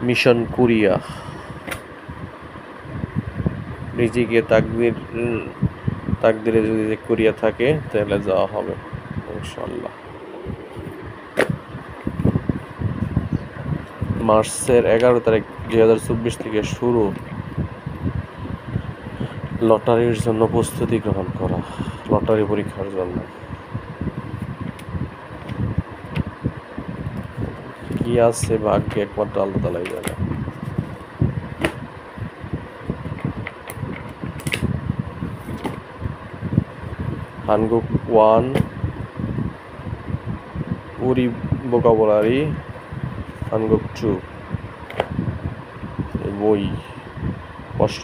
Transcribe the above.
Mission Korea. নিজেকে তাকদিরে যদি Korea থাকে তাহলে যাওয়া হবে ইনশাআল্লাহ। মার্চের 11 তারিখ 2024 থেকে শুরু লটারির জন্য প্রস্তুতি গ্রহণ করা, লটারি পরীক্ষার জন্য। কি আছে ভাগ্যে একমাত্র আল্লাহ তাআলাই জানে। হানগুক 1 উরি ভোকাবুলারি, হানগুক 2 বই প্রশ্ন